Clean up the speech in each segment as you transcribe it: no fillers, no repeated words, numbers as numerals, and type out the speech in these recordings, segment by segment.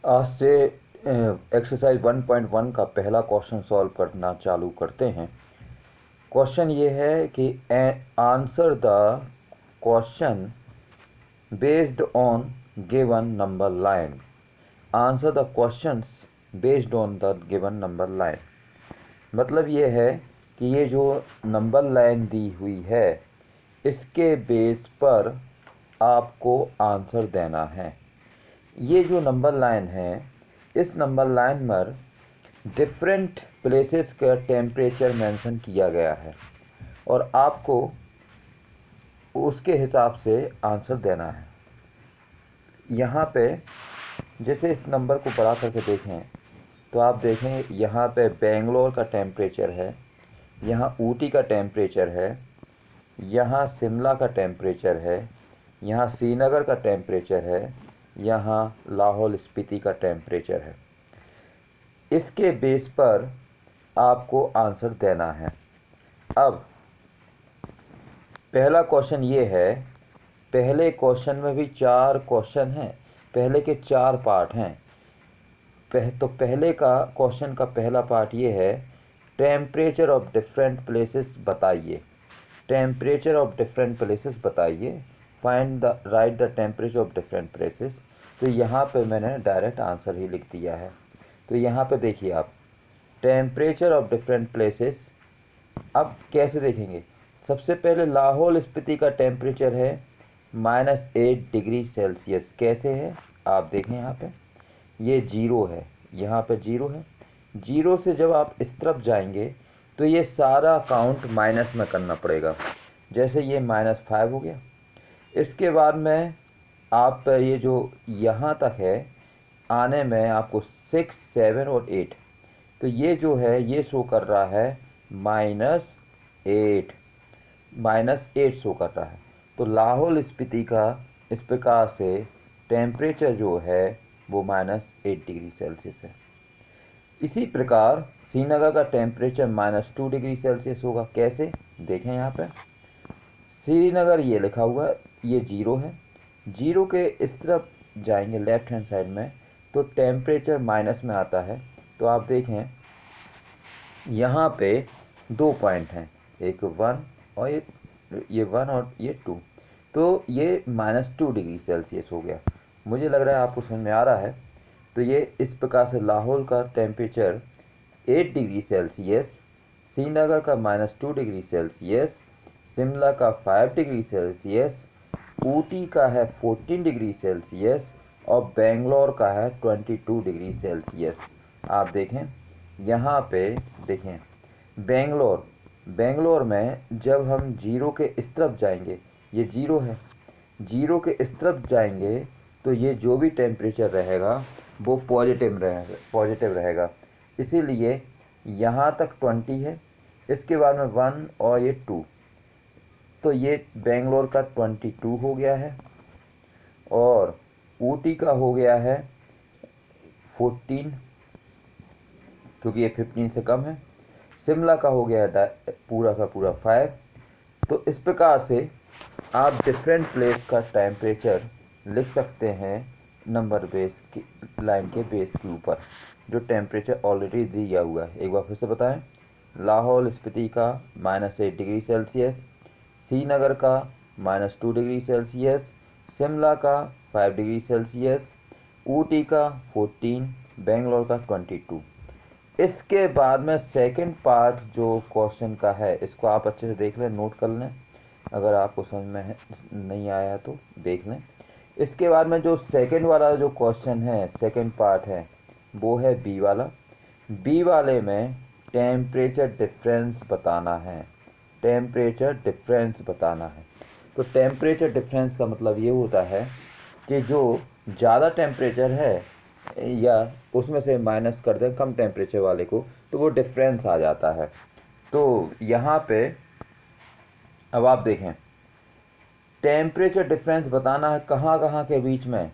आज से एक्सरसाइज 1.1 का पहला क्वेश्चन सॉल्व करना चालू करते हैं। क्वेश्चन ये है कि answer the question based on given number line. Answer the questions based on the given number line मतलब ये है कि ये जो नंबर लाइन दी हुई है इसके बेस पर आपको आंसर देना है। ये जो नंबर लाइन है इस नंबर लाइन पर डिफरेंट प्लेसेस का टेम्परेचर मेंशन किया गया है और आपको उसके हिसाब से आंसर देना है। यहाँ पे जैसे इस नंबर को बढ़ा करके देखें तो आप देखें यहाँ पे बेंगलोर का टेम्परेचर है, यहाँ ऊटी का टेम्परेचर है, यहाँ शिमला का टेम्परेचर है, यहाँ श्रीनगर का टेम्परेचर है, यहाँ लाहौल स्पीति का टेम्परेचर है। इसके बेस पर आपको आंसर देना है। अब पहला क्वेश्चन ये है, पहले क्वेश्चन में भी 4 क्वेश्चन हैं, पहले के 4 पार्ट हैं। तो पहले का क्वेश्चन का पहला पार्ट ये है, टेम्परेचर ऑफ डिफरेंट प्लेसेस बताइए। टेम्परेचर ऑफ डिफरेंट प्लेसेस बताइए, find the right the temperature of different places. तो यहाँ पे मैंने डायरेक्ट आंसर ही लिख दिया है। तो यहाँ पे देखिए आप, टेम्परेचर ऑफ डिफरेंट प्लेसेस। अब कैसे देखेंगे, सबसे पहले लाहौल स्पीति का टेम्परेचर है -8 डिग्री सेल्सियस। कैसे है आप देखें, यहाँ पे ये 0 है, यहाँ पे 0 है। 0 से जब आप इस तरफ जाएंगे तो ये सारा काउंट माइनस में करना पड़ेगा। जैसे ये -5 हो गया। इसके बाद में आप ये जो यहाँ तक है आने में आपको 6, 7 और 8, तो ये जो है ये शो कर रहा है -8 शो कर रहा है। तो लाहौल स्पीति का इस प्रकार से टेम्परेचर जो है वो -8 डिग्री सेल्सियस है। इसी प्रकार श्रीनगर का टेम्परेचर -2 डिग्री सेल्सियस होगा। कैसे देखें, यहाँ पे श्रीनगर ये लिखा हुआ है, ये 0 है। 0 के इस तरफ जाएंगे लेफ्ट हैंड साइड में तो टेम्परेचर माइनस में आता है। तो आप देखें यहाँ पे 2 पॉइंट हैं, एक 1 और ये 1 और ये 2, तो ये -2 डिग्री सेल्सियस हो गया। मुझे लग रहा है आपको समझ में आ रहा है। तो ये इस प्रकार से लाहौल का टेम्परेचर 8 डिग्री सेल्सियस, श्रीनगर का -2 डिग्री सेल्सियस, शिमला का 5 डिग्री सेल्सियस, ऊटी का है 14 डिग्री सेल्सियस और बेंगलोर का है 22 डिग्री सेल्सियस। आप देखें यहाँ पे, देखें बेंगलोर में जब हम 0 के इस तरफ जाएंगे, ये 0 है, 0 के इस तरफ जाएंगे तो ये जो भी टेम्परेचर रहेगा वो पॉजिटिव रहेगा। इसीलिए यहाँ तक 20 है, इसके बाद में 1 और ये 2, तो ये बेंगलोर का 22 हो गया है और ऊटी का हो गया है 14 क्योंकि ये 15 से कम है। शिमला का हो गया है पूरा का पूरा 5। तो इस प्रकार से आप डिफरेंट प्लेस का टेम्परेचर लिख सकते हैं नंबर बेस की लाइन के बेस के ऊपर, जो टेम्परेचर ऑलरेडी दिया हुआ है। एक बार फिर से बताएं, लाहौल स्पीति का -8 डिग्री सेल्सियस, श्रीनगर का -2 डिग्री सेल्सियस, शिमला का 5 डिग्री सेल्सियस, ऊटी का 14, बेंगलोर का 22। इसके बाद में सेकंड पार्ट जो क्वेश्चन का है इसको आप अच्छे से देख लें, नोट कर लें, अगर आपको समझ में नहीं आया तो देख लें। इसके बाद में जो सेकंड वाला जो क्वेश्चन है, सेकंड पार्ट है, वो है बी वाला। बी वाले में टेम्परेचर डिफरेंस बताना है, टेम्परेचर डिफरेंस बताना है। तो टेम्परेचर डिफरेंस का मतलब ये होता है कि जो ज़्यादा टेम्परेचर है या उसमें से माइनस कर दें कम टेम्परेचर वाले को तो वो डिफरेंस आ जाता है। तो यहाँ पे अब आप देखें, टेम्परेचर डिफरेंस बताना है कहाँ कहाँ के बीच में,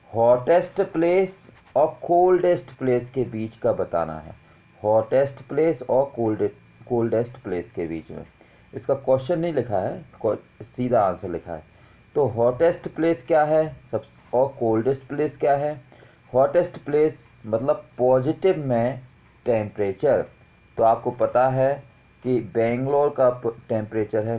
हॉटेस्ट प्लेस और कोल्डेस्ट प्लेस के बीच का बताना है, हॉटेस्ट प्लेस और कोल्डेस्ट प्लेस के बीच में। इसका क्वेश्चन नहीं लिखा है, सीधा आंसर लिखा है। तो हॉटेस्ट प्लेस क्या है सब और कोल्डेस्ट प्लेस क्या है, हॉटेस्ट प्लेस मतलब पॉजिटिव में टेम्परेचर। तो आपको पता है कि बेंगलोर का टेम्परेचर है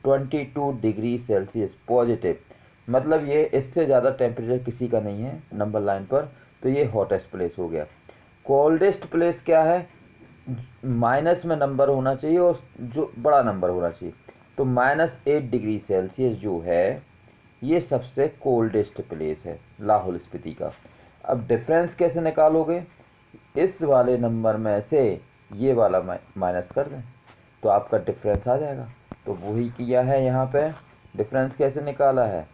22 डिग्री सेल्सियस पॉजिटिव, मतलब ये इससे ज़्यादा टेम्परेचर किसी का नहीं है नंबर लाइन पर, तो ये हॉटेस्ट प्लेस हो गया। कोल्डेस्ट प्लेस क्या है, माइनस में नंबर होना चाहिए और जो बड़ा नंबर होना चाहिए, तो -8 डिग्री सेल्सियस जो है ये सबसे कोल्डेस्ट प्लेस है लाहौल स्पीति का। अब डिफरेंस कैसे निकालोगे, इस वाले नंबर में से ये वाला माइनस कर दें तो आपका डिफरेंस आ जाएगा। तो वही किया है यहाँ पे। डिफरेंस कैसे निकाला है,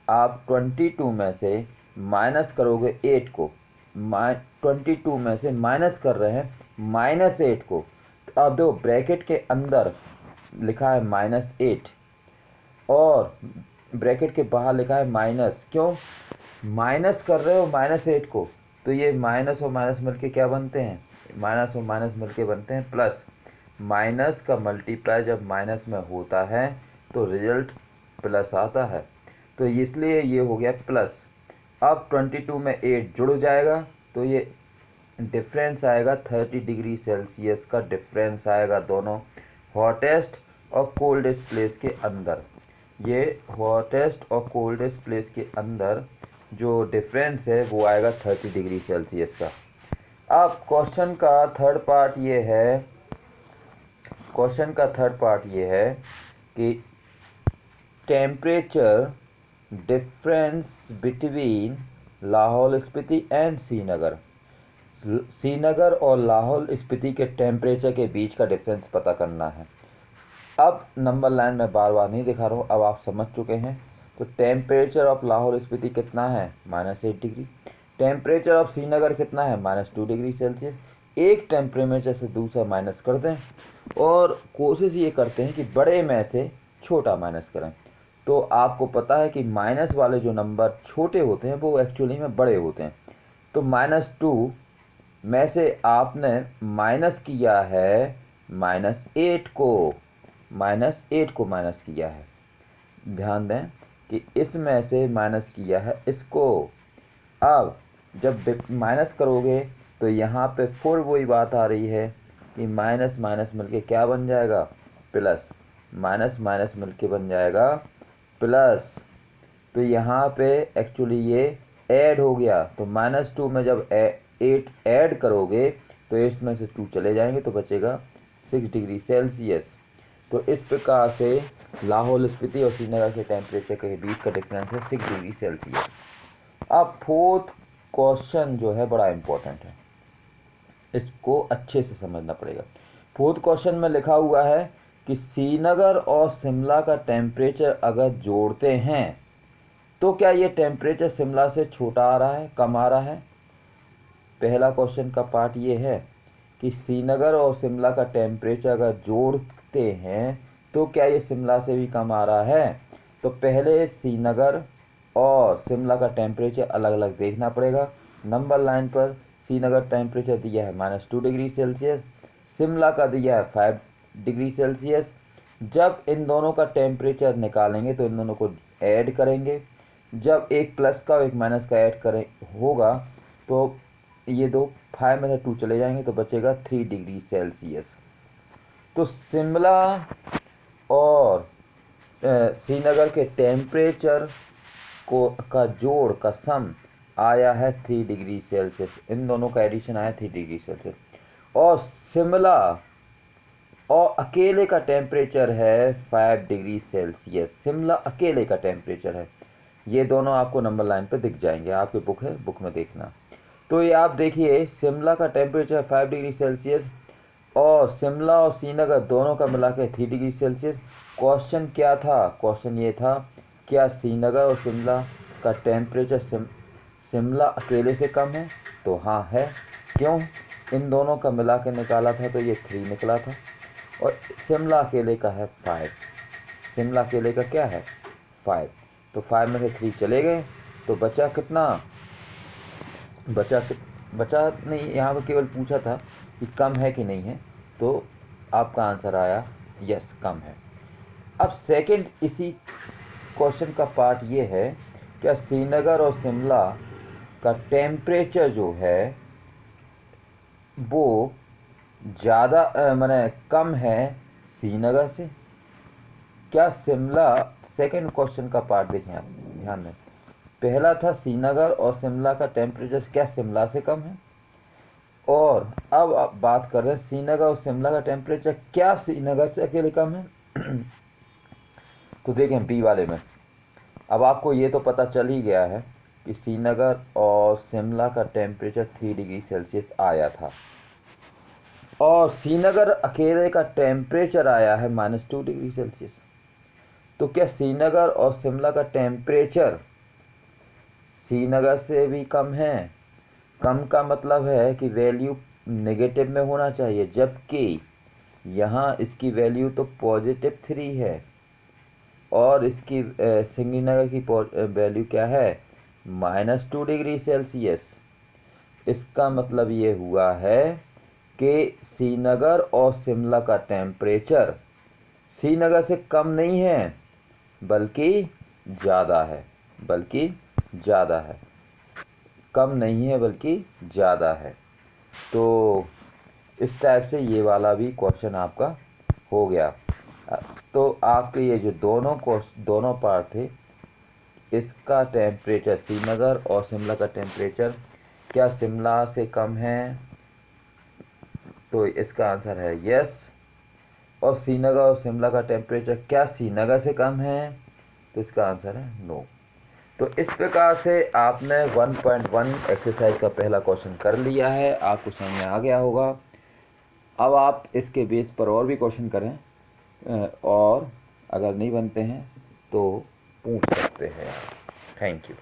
आप 22 में से माइनस करोगे 8 को, 22 में से माइनस कर रहे हैं -8 को, तो अब दो ब्रैकेट के अंदर लिखा है -8 और ब्रैकेट के बाहर लिखा है माइनस। क्यों माइनस कर रहे हो -8 को, तो ये माइनस और माइनस मिलके क्या बनते हैं, माइनस और माइनस मिलके बनते हैं प्लस। माइनस का मल्टीप्लाई जब माइनस में होता है तो रिजल्ट प्लस आता है, तो इसलिए ये हो गया प्लस। अब 22 में 8 जुड़ जाएगा तो ये डिफरेंस आएगा 30 डिग्री सेल्सियस का डिफरेंस आएगा दोनों हॉटेस्ट और कोल्डेस्ट प्लेस के अंदर। ये हॉटेस्ट और कोल्डेस्ट प्लेस के अंदर जो डिफरेंस है वो आएगा 30 डिग्री सेल्सियस का। अब क्वेश्चन का थर्ड पार्ट ये है, क्वेश्चन का थर्ड पार्ट ये है कि temperature difference between Lahaul Spiti and Srinagar. Srinagar और लाहौल स्पीति के टेम्परेचर के बीच का डिफरेंस पता करना है। अब नंबर लाइन में बार बार नहीं दिखा रहा हूँ, अब आप समझ चुके हैं। तो टेम्परेचर ऑफ लाहौल स्पीति कितना है -8 डिग्री, टेम्परेचर ऑफ श्रीनगर कितना है -2 डिग्री सेल्सियस। एक टेम्परेचर से दूसरा माइनस कर दें और कोशिश ये करते हैं कि बड़े में से छोटा माइनस करें। तो आपको पता है कि माइनस वाले जो नंबर छोटे होते हैं वो एक्चुअली में बड़े होते हैं। तो -2 में से आपने माइनस किया है -8 को, -8 को माइनस किया है। ध्यान दें कि इसमें से माइनस किया है इसको। अब जब माइनस करोगे तो यहाँ पे फिर वही बात आ रही है कि माइनस माइनस मिलके क्या बन जाएगा, प्लस। माइनस माइनस मिलके बन जाएगा प्लस। तो यहाँ पे एक्चुअली ये ऐड हो गया, तो -2 में जब 8 ऐड करोगे तो इसमें से 2 चले जाएंगे तो बचेगा 6 डिग्री सेल्सियस। तो इस प्रकार से लाहौल स्पीति और श्रीनगर के टेम्परेचर के बीच का डिफरेंस है 6 डिग्री सेल्सियस। अब फोर्थ क्वेश्चन जो है बड़ा इम्पोर्टेंट है, इसको अच्छे से समझना पड़ेगा। फोर्थ क्वेश्चन में लिखा हुआ है कि श्रीनगर और शिमला का टेम्परेचर अगर जोड़ते हैं तो क्या ये टेम्परेचर शिमला से छोटा आ रहा है, कम आ रहा है। पहला क्वेश्चन का पार्ट ये है कि श्रीनगर और शिमला का टेम्परेचर अगर जोड़ते हैं तो क्या ये शिमला से भी कम आ रहा है। तो पहले श्रीनगर और शिमला का टेम्परेचर अलग अलग देखना पड़ेगा। नंबर लाइन पर श्रीनगर टेम्परेचर दिया है -2 डिग्री सेल्सियस, शिमला का दिया है 5 डिग्री सेल्सियस। जब इन दोनों का टेम्परेचर निकालेंगे तो इन दोनों को ऐड करेंगे, जब एक प्लस का और एक माइनस का ऐड करें होगा तो ये दो 5 में से 2 चले जाएंगे तो बचेगा 3 डिग्री सेल्सियस। तो शिमला और श्रीनगर के टेम्परेचर को का जोड़ का सम आया है 3 डिग्री सेल्सियस, इन दोनों का एडिशन आया 3 डिग्री सेल्सियस। और शिमला और अकेले का टेम्परेचर है 5 डिग्री सेल्सियस, शिमला अकेले का टेम्परेचर है। ये दोनों आपको नंबर लाइन पे दिख जाएंगे, आपकी बुक है, बुक में देखना। तो ये आप देखिए शिमला का टेम्परेचर 5 डिग्री सेल्सियस और शिमला और श्रीनगर दोनों का मिला के 3 डिग्री सेल्सियस। क्वेश्चन क्या था, क्वेश्चन ये था क्या श्रीनगर और शिमला का टेम्परेचर शिमला अकेले से कम है, तो हाँ है। क्यों, इन दोनों का मिला के निकाला था तो ये 3 निकला था और शिमला अकेले का है 5, शिमला अकेले का क्या है 5, तो 5 में से 3 चले गए तो बचा कितना, बचा नहीं, यहाँ पर केवल पूछा था कि कम है कि नहीं है, तो आपका आंसर आया यस कम है। अब सेकंड इसी क्वेश्चन का पार्ट ये है क्या श्रीनगर और शिमला का टेम्परेचर जो है वो ज़्यादा माने कम है श्रीनगर से। क्या शिमला, सेकंड क्वेश्चन का पार्ट देखें आप ध्यान में, पहला था श्रीनगर और शिमला का टेम्परेचर क्या शिमला से कम है, और अब आप बात कर रहे हैं श्रीनगर और शिमला का टेम्परेचर क्या श्रीनगर से अकेले कम है। तो देखें बी वाले में, अब आपको ये तो पता चल ही गया है कि श्रीनगर और शिमला का टेम्परेचर 3 डिग्री सेल्सियस आया था, और श्रीनगर अकेले का टेम्परेचर आया है -2 डिग्री सेल्सियस। तो क्या श्रीनगर और शिमला का टेम्परेचर श्रीनगर से भी कम है? कम का मतलब है कि वैल्यू नेगेटिव में होना चाहिए, जबकि यहाँ इसकी वैल्यू तो +3 है और इसकी श्रीनगर की वैल्यू क्या है -2 डिग्री सेल्सियस। इसका मतलब ये हुआ है कि श्रीनगर और शिमला का टेम्परेचर श्रीनगर से कम नहीं है बल्कि ज़्यादा है, बल्कि ज़्यादा है, कम नहीं है बल्कि ज़्यादा है। तो इस टाइप से ये वाला भी क्वेश्चन आपका हो गया। तो आपके ये जो दोनों पार्ट थे, इसका टेम्परेचर श्रीनगर और शिमला का टेम्परेचर क्या शिमला से कम है, तो इसका आंसर है यस। और श्रीनगर और शिमला का टेम्परेचर क्या श्रीनगर से कम है, तो इसका आंसर है नो। तो इस प्रकार से आपने 1.1 एक्सरसाइज का पहला क्वेश्चन कर लिया है, आपको समझ में आ गया होगा। अब आप इसके बेस पर और भी क्वेश्चन करें और अगर नहीं बनते हैं तो पूछ सकते हैं। Thank you.